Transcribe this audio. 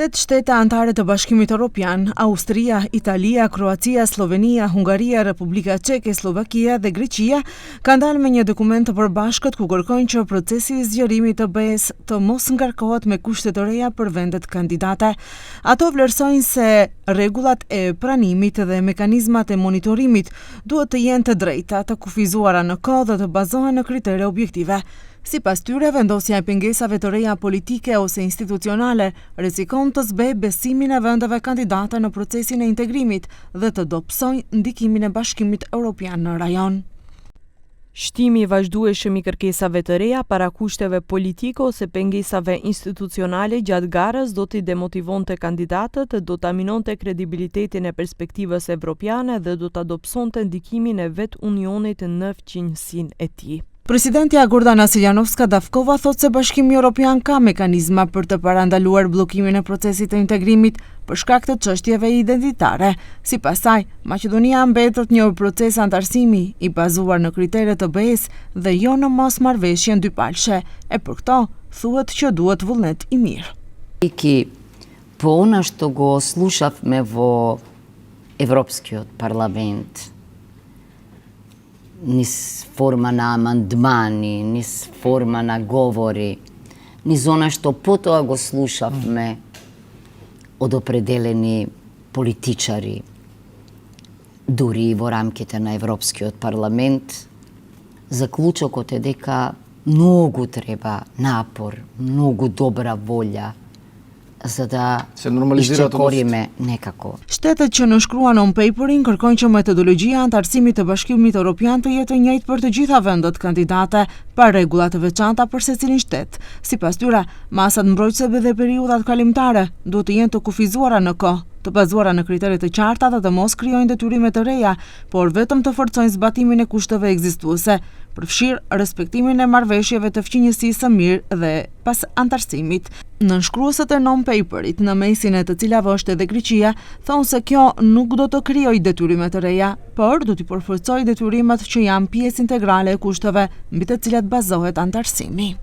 8 shtete anëtare të Bashkimit Evropian, Austria, Italia, Kroacia, Slovenia, Hungaria, Republika Çeke, Slovakia dhe Greqia kanë dalë me një dokument të përbashkët ku kërkojnë që procesi i zgjerimit të BE-s të mos ngarkohet me kushte të reja për vendet kandidate. Ato vlerësojnë se rregullat e pranimit dhe mekanizmat e monitorimit duhet të jenë të drejta, të kufizuara në kohë dhe të bazohen në kritere objektive. Sipas tyre, vendosja e pengesave të reja politike ose institucionale rrezikon të zbejë besimin e vendeve kandidate në procesin e integrimit dhe të dobësojë ndikimin e Bashkimit Evropian në rajon. Shtimi i vazhdueshëm i kërkesave të reja para kushteve politike ose pengesave institucionale gjatë garës do t'i demotivonte kandidatët, do ta minonte kredibilitetin e perspektivës evropiane dhe do ta dobësonte ndikimin e vet Unionit në fqinjësinë e tij. Presidentja Gordana Siljanovska-Davkova thotë se Bashkimi Evropian ka mekanizma për të parandaluar bllokimin e procesit të integrimit për shkak të çështjeve identitare. Sipas saj, Maqedonia mbetet një proces antarësimi i bazuar në kriteret të BE-s dhe jo në mosmarrëveshjen dypalshe. E për këto thuhet që duhet vullnet i mirë. Po ono što go slušavme vo Evropskiot parlament, nis forma na amandmani, nis forma na govori, nis ono što po toga go slušavme od opredeleni političari, duri i vo рамките на Европскиот парламент, заклучокот е дека многу треба напор, многу добра волја за да ishqekorime nekako. Shtetet që nënshkruan non-paperin kërkojnë që metodologjia antarësimit të Bashkimit Evropian të jetë e njëjtë për të gjitha vendet kandidate, pa rregulla të veçanta për secilin shtet. Sipas tyre, masat mbrojtëse dhe periudhat kalimtare duhet të jenë të kufizuara në kohë, të bazuara në kritere të qarta dhe të mos krijojnë detyrime të reja, por vetëm të forcojnë zbatimin e kushteve ekzistuese, përfshirë respektimin e marrëveshjeve të fqinjësisë së mirë dhe pas antarësimit. Nënshkruesët e non-paperit, në mesin e të cilave është edhe Greqia, thonë se kjo nuk do të krijojë detyrime të reja, por do t'i përforcojë detyrimet që janë pjesë integrale e kushteve mbi të cilat bazohet antarësimi.